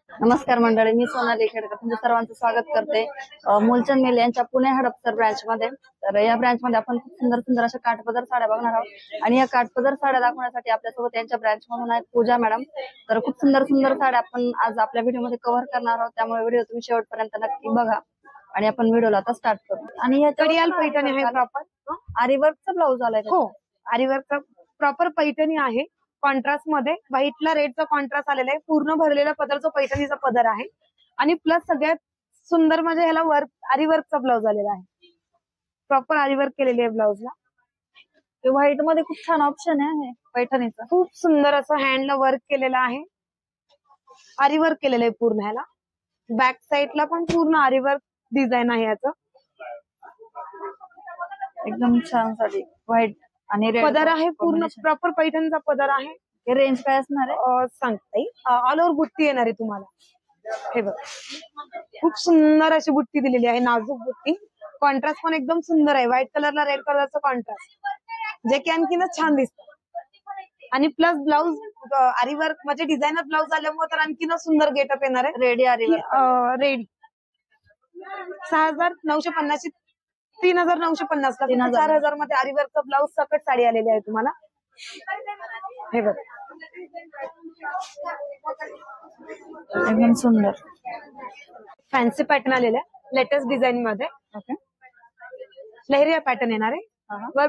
नमस्कार मंडळी, मी सोनाली खेडकर तुमचं सर्वांचं स्वागत करते मूलचंद मिल यांच्या पुणे हडपसर ब्रांच मध्ये. तर या ब्रांच मध्ये आपण खूप सुंदर सुंदर अशा काठपदर साड्या बघणार आहोत आणि या काठपदर साड्या दाखवण्यासाठी आपल्यासोबत यांच्या ब्रांच मधून आहेत पूजा मॅडम. तर खूप सुंदर सुंदर साड्या आपण आज आपल्या व्हिडिओ मध्ये कव्हर करणार आहोत, त्यामुळे व्हिडिओ तुम्ही शेवटपर्यंत नक्की बघा आणि आपण व्हिडिओला आता स्टार्ट करू. आणि या कडियाल पैठणी आहे प्रॉपर. आरीवर्कचा ब्लाऊज आलाय. हो, आरीवर्कचा प्रॉपर पैठणी आहे. कॉन्ट्रास्ट मध्ये व्हाईटला रेडचा कॉन्ट्रास्ट आलेला आहे. पूर्ण भरलेला पदर जो पैठणीचा पदर आहे आणि प्लस सगळ्यात सुंदर म्हणजे ह्याला वर्क आरीवर्कचा ब्लाऊज आलेला आहे. प्रॉपर आरीवर्क केलेली आहे ब्लाऊजला. व्हाईट मध्ये खूप छान ऑप्शन आहे पैठणीचा. खूप सुंदर असं हँडला वर्क केलेलं आहे. आरीवर्क केलेलं आहे पूर्ण ह्याला. बॅक साईडला पण पूर्ण आरीवर्क डिझाईन आहे याचं. एकदम छान साडी व्हाईट आणि पदर आहे पूर्ण प्रॉपर पैठणीचा पदर आहे. रेंज काय असणार आहे सांगता येईल. ऑल ओव्हर बुट्टी येणार आहे तुम्हाला. हे बघ, खूप सुंदर अशी बुट्टी दिलेली आहे, नाजूक बुट्टी. कॉन्ट्रास्ट पण एकदम सुंदर आहे. व्हाईट कलरला रेड कलरचा कॉन्ट्रास्ट, जे की आणखीनच छान दिसतं. आणि प्लस ब्लाऊज आरीवर्क म्हणजे डिझायनर ब्लाऊज आल्यामुळे तर आणखीनच सुंदर गेटअप येणार आहे. रेडी आरीवर्क रेडी 6,950 3,950 ला 4,000 मध्ये आरीवर्कचा ब्लाऊज सकट साडी आलेली आहे तुम्हाला. हे बघ, एकदम सुंदर फॅन्सी पॅटर्न आलेला आहे लेटेस्ट डिझाईन मध्ये. लहरिया पॅटर्न येणार आहे.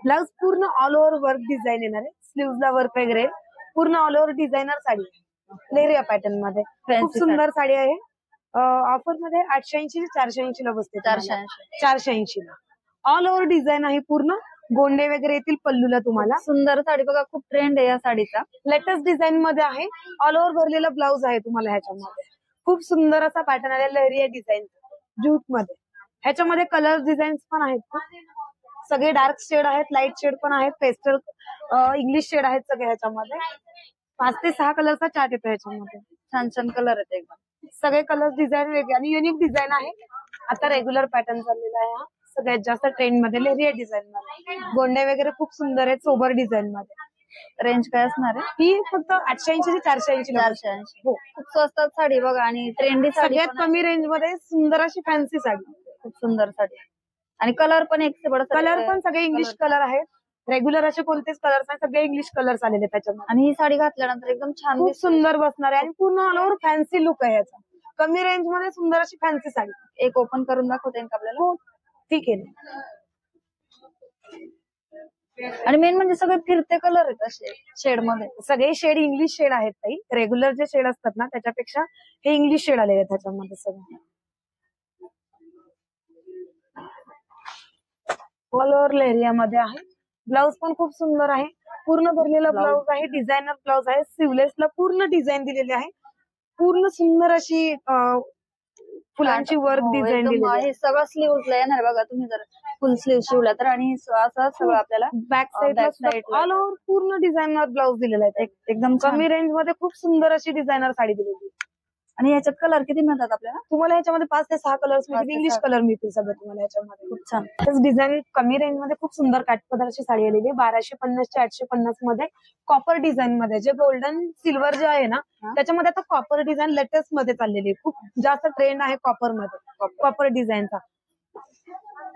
ब्लाऊज पूर्ण ऑल ओव्हर वर्क डिझाईन येणार आहे. स्लीव्हजला वर्क वगैरे पूर्ण ऑल ओव्हर डिझायनर साडी लहरिया पॅटर्न मध्ये. खूप सुंदर साडी आहे. ऑफर मध्ये 880 480 ला बसते. 480 ला ऑल ओव्हर डिझाईन आहे. पूर्ण गोंडे वगैरे येतील पल्लूला तुम्हाला. सुंदर साडी बघा, खूप ट्रेंड आहे या साडीचा. लेटेस्ट डिझाईन मध्ये आहे. ऑल ओव्हर भरलेला ब्लाऊज आहे तुम्हाला ह्याच्यामध्ये. खूप सुंदर असा पॅटर्न आहे लहरिया डिझाईन ज्यूट मध्ये. ह्याच्यामध्ये कलर डिझाईन्स पण आहेत. सगळे डार्क शेड आहेत, लाईट शेड पण आहेत, पेस्टल इंग्लिश शेड आहेत सगळे. ह्याच्यामध्ये 5 ते 6 कलरचा चार्ट येतो ह्याच्यामध्ये. छान छान कलर आहेत एकदम. सगळे कलर डिझाईन वेगळे आणि युनिक डिझाईन आहे. आता रेग्युलर पॅटर्न चाललेला आहे हा सगळ्यात जास्त ट्रेंड मध्ये लेहरिया डिझाईन मध्ये. गोंडे वगैरे खूप सुंदर आहेत सोबर डिझाईन मध्ये. रेंज काय असणार आहे ही फक्त 880 ते 480. 480. हो, खूप स्वस्तात साडी बघा आणि ट्रेंडी साडी. सगळ्यात कमी रेंज मध्ये सुंदर अशी फॅन्सी साडी. खूप सुंदर साडी आणि कलर पण एक से बडा कलर पण सगळे इंग्लिश कलर आहेत. रेग्युलर असे कोणतेच कलर्स नाही, सगळे इंग्लिश कलर्स आलेले त्याच्यामध्ये. आणि ही साडी घातल्यानंतर एकदम छान खूप सुंदर बसणार आहे आणि पूर्ण ऑल ओव्हर फॅन्सी लुक आहे याचा. कमी रेंज मध्ये सुंदर अशी फॅन्सी साडी. एक ओपन करून दाखवते का आपल्याला? हो, ठीक आहे. आणि मेन म्हणजे सगळे फिरते कलर आहेत असे शेड मध्ये. सगळे शेड इंग्लिश शेड आहेत ताई. रेग्युलर जे शेड असतात ना त्याच्यापेक्षा हे इंग्लिश शेड आलेले आहेत त्याच्यामध्ये सगळे. ऑल ओव्हर लेहरिया मध्ये आहे. ब्लाऊज पण खूप सुंदर आहे. पूर्ण भरलेला ब्लाऊज आहे. डिझायनर ब्लाऊज आहे. सिवलेसला पूर्ण डिझाईन दिलेली आहे. पूर्ण सुंदर अशी फुलांची वर्क डिझाईन दिलेली आहे. सगळं स्लीव्हजला येणार बघा तुम्ही जर फुल स्लीव्ह शिवला तर. आणि असं सगळं आपल्याला बॅक साईड ऑल ओव्हर पूर्ण डिझायनर ब्लाऊज दिलेला आहे. एकदम कमी रेंज मध्ये खूप सुंदर अशी डिझायनर साडी दिलेली आहे. आणि याच्यात कलर किती मिळतात आपल्याला? तुम्हाला ह्याच्यामध्ये 5 ते 6 कलर्स मिळतील. इंग्लिश कलर मिळतील सगळे तुम्हाला ह्याच्यामध्ये. खूप छान डिझाईन कमी रेंज मध्ये खूप सुंदर काठपदराची साडी आलेली आहे. 1250 ते 850 मध्ये कॉपर डिझाईन मध्ये. जे गोल्डन सिल्वर जे आहे ना त्याच्यामध्ये आता कॉपर डिझाईन लेटेस्ट मध्ये चाललेली आहे. खूप जास्त ट्रेंड आहे कॉपर मध्ये. कॉपर डिझाईनचा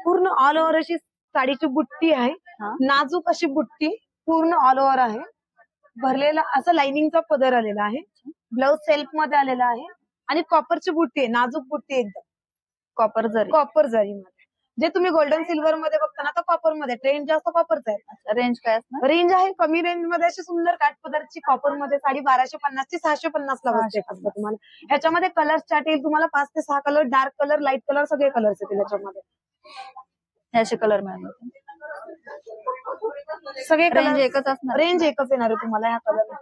पूर्ण ऑल ओव्हर अशी साडीची बुट्टी आहे. नाजूक अशी बुट्टी पूर्ण ऑल ओव्हर आहे. भरलेला असं लाइनिंगचा पदर आलेला आहे. ब्लाऊज सेल्फ मध्ये आलेला आहे आणि कॉपरची बुट्टी आहे. नाजूक बुट्टी एकदम कॉपर जरी मध्ये. जे तुम्ही गोल्डन सिल्वर मध्ये बघता ना तर कॉपर मध्ये ट्रेंड जास्त कॉपरचा आहे. रेंज काय असणार? रेंज आहे कमी रेंज मध्ये अशी सुंदर काठपदरची कॉपर मध्ये साडी 1250 ते 650 ला बसते तुम्हाला. ह्याच्यामध्ये कलर चार्ट येईल तुम्हाला 5 ते 6 colour. Dark colour, light colour सगळे कलर्स येतील याच्यामध्ये. असे कलर मिळणार सगळे. रेंज एकच असणार. रेंज एकच येणार आहे तुम्हाला ह्या कलर.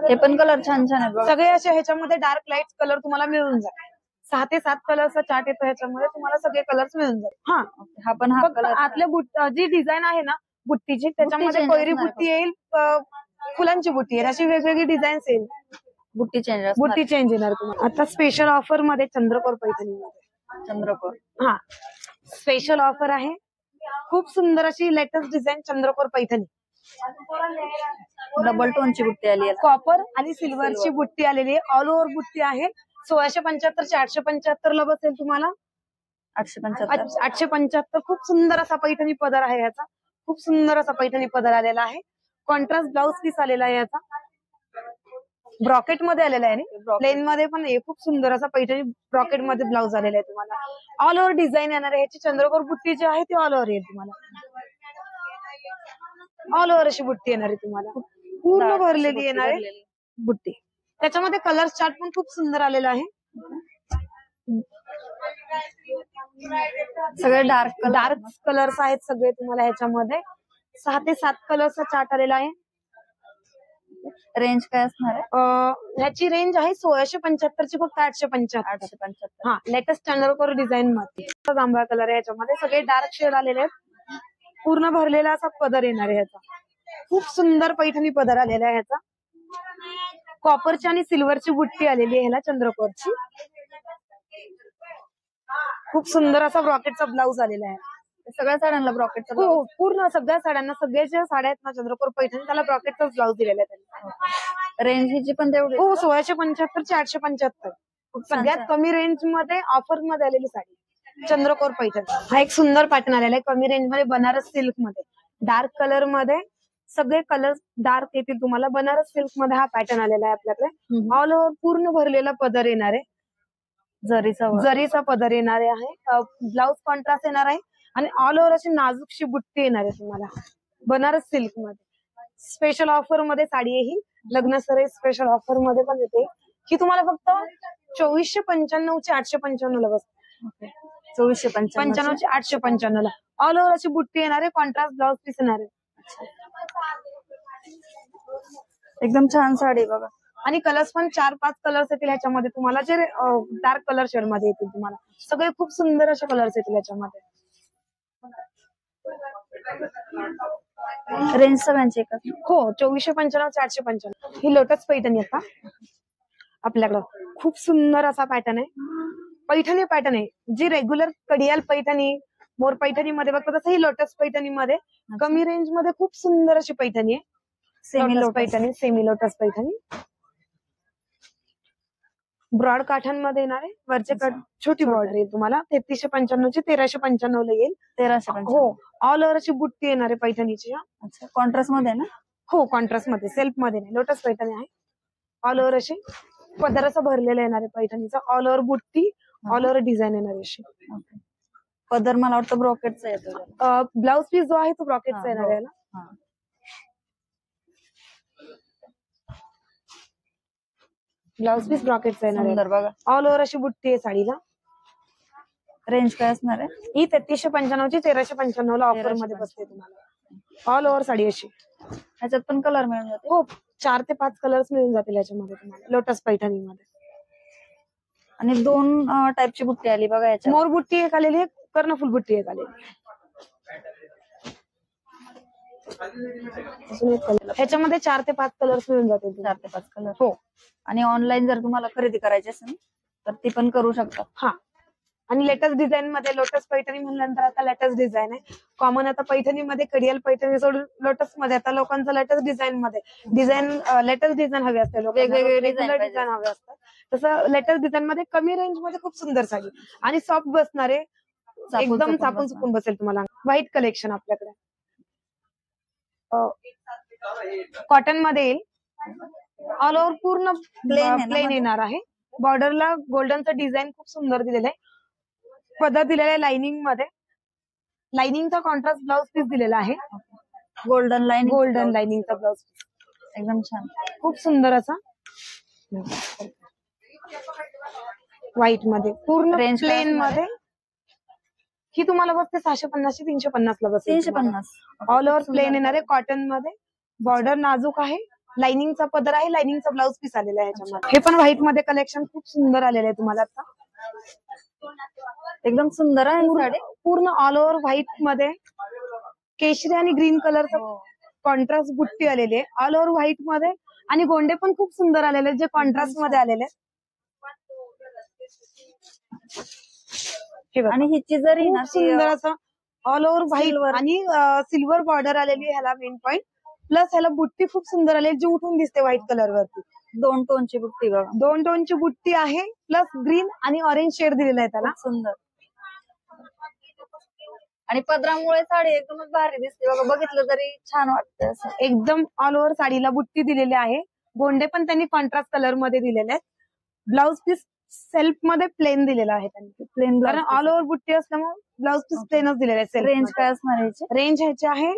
हे पण कलर छान छान आहेत सगळे असे. ह्याच्यामध्ये डार्क लाईट कलर तुम्हाला मिळून जाईल. 6 ते 7 कलरचा चार्ट येतो ह्याच्यामध्ये. तुम्हाला सगळे कलर्स मिळून जाईल. हा पण हा कलर आतल्या जी डिझाईन आहे ना बुट्टीची त्याच्यामध्ये कोयरी बुट्टी येईल, फुलांची बुट्टी येईल, अशी वेगवेगळी डिझाईन्स येईल. बुट्टी चेंज येणार तुम्हाला. आता स्पेशल ऑफर मध्ये चंद्रकोर पैठणी मध्ये. चंद्रकोर स्पेशल ऑफर आहे. खूप सुंदर अशी लेटेस्ट डिझाईन चंद्रकोर पैठणी. डबल टोनची बुट्टी आली आहे. कॉपर आणि सिल्वरची बुट्टी आलेली आहे. ऑल ओव्हर बुट्टी आहे. 1675 चे 875 ला बसेल तुम्हाला. 875. 875. खूप सुंदर असा पैठणी पदर आहे याचा. खूप सुंदर असा पैठणी पदर आलेला आहे. कॉन्ट्रास्ट ब्लाउज पीस आलेला आहे याचा. ब्रॉकेट मध्ये आलेला आहे. प्लेन मध्ये पण आहे. खूप सुंदर असा पैठणी ब्रॉकेट मध्ये ब्लाउज आलेला आहे तुम्हाला. ऑल ओव्हर डिझाईन येणार आहे. ह्याची चंद्रकोर बुट्टी जी आहे ती ऑल ओव्हर येईल तुम्हाला. ऑल ओव्हर अशी बुट्टी येणार आहे तुम्हाला. पूर्ण भरलेली येणार आहे बुट्टी. त्याच्यामध्ये कलर चार्ट पण खूप सुंदर आलेला आहे. सगळे डार्क कलर्स आहेत सगळे तुम्हाला ह्याच्यामध्ये. 6 ते 7 कलरचा चार्ट आलेला आहे. रेंज काय असणार आहे? ह्याची रेंज आहे 1675 ची फक्त 875. 875. हा, लेटेस्ट चंद्रकोर डिझाईन मध्ये जांभळा कलर आहे याच्यामध्ये. सगळे डार्क शेड आलेले आहेत. पूर्ण भरलेला असा पदर येणार आहे ह्याचा. खूप सुंदर पैठणी पदर आलेला आहे ह्याचा. कॉपरची आणि सिल्वरची बुट्टी आलेली आहे ह्याला चंद्रकोरची. खूप सुंदर असा ब्रॉकेटचा ब्लाउज आलेला आहे. सगळ्या साड्यांना ब्रॉकेटचा. हो, पूर्ण सगळ्या साड्यांना, सगळ्या ज्या साड्या आहेत ना चंद्रकोर पैठणी त्याला ब्रॉकेटचा ब्लाउज दिलेला आहे त्यांनी. रेंज हिची पण तेवढी? हो, 1675 चे 875. सगळ्यात कमी रेंज मध्ये ऑफर मध्ये आलेली साडी चंद्रकोर पैठण. हा एक सुंदर पॅटर्न आलेला आहे कमी रेंज मध्ये. बनारस सिल्क मध्ये डार्क कलर मध्ये सगळे कलर डार्क येतील तुम्हाला. बनारस सिल्क मध्ये हा पॅटर्न आलेला आहे आपल्याकडे. ऑल ओव्हर पूर्ण भरलेला पदर येणार आहे. जरीचा पदर येणार आहे. ब्लाउज कॉन्ट्रास्ट येणार आहे आणि ऑल ओव्हर अशी नाजूकशी बुट्टी येणार आहे तुम्हाला बनारस सिल्क मध्ये. स्पेशल ऑफर मध्ये साडी आहे ही. लग्न सराई स्पेशल ऑफर मध्ये पण येते ही. तुम्हाला फक्त 2495 चे 895 ला बसते. 2495 चे 895 ला. ऑल ओव्हर अशी बुट्टी येणार आहे. कॉन्ट्रास्ट ब्लाउज पीस येणार आहे. एकदम छान साडी बघा. आणि कलर्स पण 4-5 कलर्स येतील ह्याच्यामध्ये तुम्हाला, जे डार्क कलर शेड मध्ये येतील तुम्हाला. सगळे खूप सुंदर असे कलर्स येतील ह्याच्यामध्ये. रेंज सगळ्यांची एकच? हो, 2495 चे 895. ही लोटस पैठणी आहे का आपल्याकडं. खूप सुंदर असा पॅटर्न आहे. पैठणी पॅटर्न आहे जी रेग्युलर कडियाल पैठणी, मोर पैठणी मध्ये बघतो तसं ही लोटस पैठणी मध्ये कमी रेंज मध्ये खूप सुंदर अशी पैठणी आहे. Semi lotus Paithani, semi lotus Paithani. Broad काठांमध्ये येणार आहे. वरचे कट छोटी बॉर्डर येईल तुम्हाला. 3395 ची 1395 ला येईल. 1395. हो, ऑल ओव्हर अशी बुट्टी येणार आहे पैठणीची. अच्छा, कॉन्ट्रास्ट मध्ये ना? हो, कॉन्ट्रास्ट मध्ये, सेल्फ मध्ये नाही. लोटस पैठणी आहे. ऑल ओव्हर अशी पदर असं भरलेलं येणार आहे पैठणीचा. ऑल ओव्हर बुट्टी, ऑल ओव्हर डिझाईन येणार अशी. पदर मला वाटतं ब्रॉकेटचा येतो. ब्लाउज पीस जो आहे तो ब्रॉकेटचा येणार आहे ना. ब्लाउज पीस ब्रॉकेटचा येणार आहे बघा. ऑल ओव्हर अशी बुट्टी आहे साडीला. रेंज काय असणार आहे? ही 3395 ची 1395 ला ऑफर मध्ये बसते तुम्हाला. ऑल ओव्हर साडी अशी. ह्याच्यात पण कलर मिळून जाते? हो, 4 ते 5 कलर्स मिळून जातील याच्यामध्ये तुम्हाला लोटस पैठणी मध्ये. आणि 2 टाईपची बुट्टी आली बघा याच्यात. मोर बुट्टी एक आलेली आहे, कर्णफुल बुट्टी एक आलेली. ह्याच्यामध्ये 4 ते 5 कलर्स मिळून जातील. 4 ते 5 कलर. हो. आणि ऑनलाईन जर तुम्हाला खरेदी करायची असेल तर ती पण करू शकता. हा, आणि लेटेस्ट डिझाईन मध्ये लोटस पैठणी म्हणल्यानंतर आता लेटेस्ट डिझाईन आहे. कॉमन आता पैठणीमध्ये कडियाल पैठणी सोडून लोटस मध्ये आता लोकांचं लेटेस्ट डिझाईन मध्ये लेटेस्ट डिझाईन हवे असते. वेगवेगळे डिझाईन हवे असतात. तसं लेटेस्ट डिझाईन मध्ये कमी रेंज मध्ये खूप सुंदर साडी आणि सॉफ्ट बसणारे, एकदम चापून चुकून बसेल तुम्हाला. व्हाईट कलेक्शन आपल्याकडे कॉटन मध्ये येईल. ऑल ओव्हर पूर्ण प्लेन येणार आहे. बॉर्डरला गोल्डनचं डिझाईन खूप सुंदर दिलेलं आहे. पदर दिलेला आहे लाइनिंग मध्ये. लाइनिंगचा कॉन्ट्रास्ट ब्लाउज पीस दिलेला आहे. गोल्डन लाइनिंगचा ब्लाउज पीस एकदम छान, खूप सुंदर असा व्हाईट मध्ये पूर्ण प्लेन मध्ये. ही तुम्हाला बसते 650 ची 350 ला बसते. 350. ऑल ओव्हर प्लेन येणार आहे कॉटन मध्ये. बॉर्डर नाजूक आहे. लाइनिंगचा पदर आहे. लाइनिंगचा ब्लाउज पीस आलेला आहे ह्याच्यामध्ये. हे पण व्हाईट मध्ये कलेक्शन खूप सुंदर आलेलं आहे तुम्हाला आता. एकदम सुंदर आहे साडी. पूर्ण ऑल ओव्हर व्हाईट मध्ये केशरी आणि ग्रीन कलरचा कॉन्ट्रास्ट बुट्टी आलेली आहे. ऑल ओव्हर व्हाईट मध्ये आणि गोंडे पण खूप सुंदर आलेले आहेत जे कॉन्ट्रास्ट मध्ये आलेले आहेत. आणि हिची जरी सुंदर असं ऑल ओव्हर व्हाईट आणि सिल्वर बॉर्डर आलेली ह्याला मेन पॉइंट. प्लस ह्याला बुट्टी खूप सुंदर आली जी उठून दिसते व्हाईट कलर वरती. 2 टोनची बुट्टी बघा, 2 टोनची बुट्टी आहे, प्लस ग्रीन आणि ऑरेंज शेड दिलेला आहे त्याला. खूप सुंदर. आणि पदरामुळे साडी एकदमच भारी दिसते बघा, बघितलं तरी छान वाटतं असं. एकदम ऑल ओव्हर साडीला बुट्टी दिलेली आहे. गोंडे पण त्यांनी कॉन्ट्रास्ट कलर मध्ये दिलेले आहेत. ब्लाउज पीस सेल्फ मध्ये प्लेन दिलेला आहे त्यांनी, प्लेन कारण ऑल ओव्हर बुट्टी असल्यामुळे ब्लाउज पीस प्लेनच दिलेला आहे. सेल्फ रेंज काय असणार याची? रेंज ह्याची आहे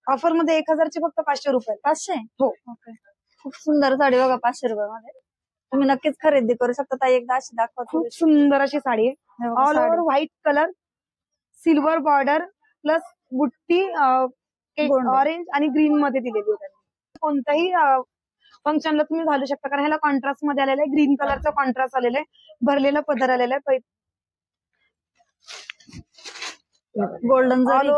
ऑफर मध्ये 1000 चे फक्त 500 रुपये. 500? हो. ओके. खूप सुंदर साडी बघा, 500 रुपयामध्ये तुम्ही नक्कीच खरेदी करू शकता. ताई एकदा अशी दाखवा. खूप सुंदर अशी साडी आहे. All over white colour, silver border plus बुट्टी ऑरेंज आणि ग्रीन मध्ये दिलेली आहे. कोणत्याही फंक्शनला तुम्ही घालू शकता, कारण ह्याला कॉन्ट्रास्ट मध्ये आलेला आहे. ग्रीन कलरचा कॉन्ट्रास्ट आलेला आहे, भरलेला पदर आलेला आहे. गोल्डन ऑल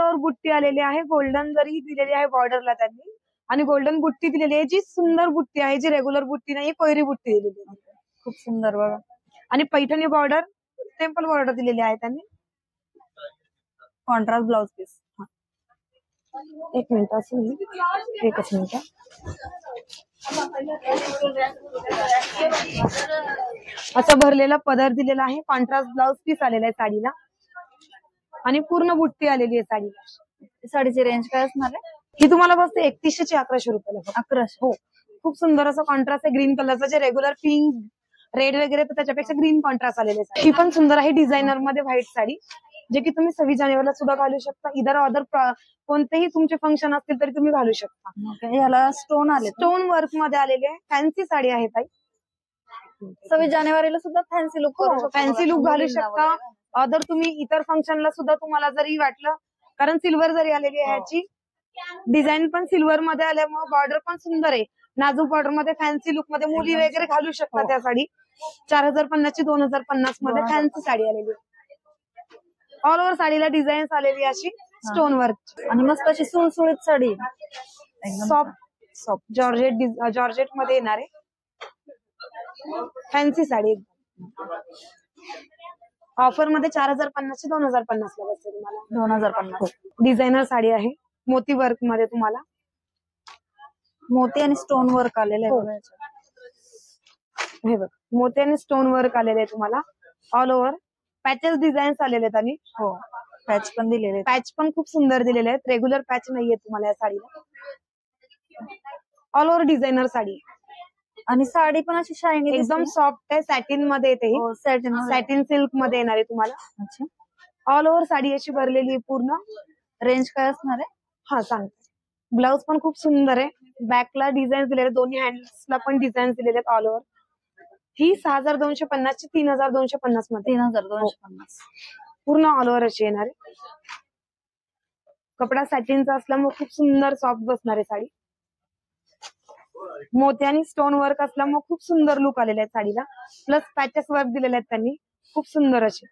ओव्हर बुट्टी आलेली आहे. गोल्डन जरी दिलेली आहे बॉर्डरला त्यांनी, आणि गोल्डन बुट्टी दिलेली आहे, जी सुंदर बुट्टी आहे, जी रेग्युलर बुट्टी नाही, कोयरी बुट्टी दिलेली आहे. खूप सुंदर बघा. आणि पैठणी बॉर्डर, टेम्पल बॉर्डर दिलेली आहे त्यांनी. Contrast blouse piece. एक मिनिट असं, एकच मिनिट. असं भरलेला पदर दिलेला आहे, कॉन्ट्रास्ट ब्लाउज पीस आलेला आहे साडीला, आणि पूर्ण बुट्टी आलेली आहे साडीला. साडीची रेंज काय असणार आहे? ही तुम्हाला बसते 3100 ची 1100 रुपयाला. 1100. हो, खूप सुंदर असं कॉन्ट्रास्ट आहे ग्रीन कलरचा, जे रेग्युलर पिंक रेड वगैरे तर त्याच्यापेक्षा ग्रीन कॉन्ट्रास्ट आलेले आहे. ही पण सुंदर आहे, डिझायनर मध्ये व्हाईट साडी, जे की तुम्ही 26 जानेवारीला सुद्धा घालू शकता. इधर अदर कोणतेही तुमचे फंक्शन असतील तरी तुम्ही घालू शकता. याला स्टोन आले, स्टोन वर्क मध्ये आलेले आहे. फॅन्सी साडी आहे ताई. 26 जानेवारीला सुद्धा फॅन्सी लुक करू शकता. फॅन्सी लुक घालू शकता. अदर तुम्ही इतर फंक्शनला सुद्धा तुम्हाला जरी वाटलं, कारण सिल्वर जरी आलेली आहे ह्याची डिझाईन पण सिल्वर मध्ये आल्यामुळे बॉर्डर पण सुंदर आहे. नाजूक बॉर्डर मध्ये फॅन्सी लुक मध्ये मुली वगैरे घालू शकतात. त्या साडी 4050 ची 2050 मध्ये फॅन्सी साडी आलेली आहे. ऑल ओव्हर साडीला डिझाईन्स आलेली अशी स्टोन वर्क, आणि मस्त अशी सुळसुळीत साडी, सॉफ्ट जॉर्जेट मध्ये येणार आहे. फॅन्सी साडी ऑफर मध्ये 4050 ची 2050 ला बसते तुम्हाला. 2050. डिझायनर साडी आहे, मोती वर्क मध्ये तुम्हाला मोती आणि स्टोन वर्क आलेले आहे. हे बघ, मोती आणि स्टोन वर्क आलेले आहे तुम्हाला. ऑल ओव्हर पॅचेस डिझाईन्स आलेले आहेत, आणि हो पॅच पण दिलेले, पॅच पण खूप सुंदर दिलेले आहेत. रेग्युलर पॅच नाहीये तुम्हाला या साडीला. ऑल ओव्हर डिझायनर साडी, आणि साडी पण अशी शायनी, एकदम सॉफ्ट आहे, सॅटिन मध्ये येते. सॅटिन सिल्क मध्ये येणार आहे तुम्हाला. अच्छा. ऑल ओव्हर साडी अशी भरलेली आहे पूर्ण. रेंज काय असणार आहे? हा सांगते. ब्लाउज पण खूप सुंदर आहे, बॅकला डिझाईन दिलेले, दोन्ही हँडल्सला पण डिझाईन दिलेले आहेत ऑल ओव्हर. ही 6250 ची 3250 मध्ये. 3250 पूर्ण ऑल ओव्हर अशी येणार आहे. कपडा सॅटिनचा असल्यामुळे खूप सुंदर सॉफ्ट बसणार आहे साडी. मोती आणि स्टोन वर्क असल्यामुळे खूप सुंदर लुक आलेला आहे साडीला. प्लस पॅचेस वर्क दिलेले आहेत त्यांनी, खूप सुंदर असे.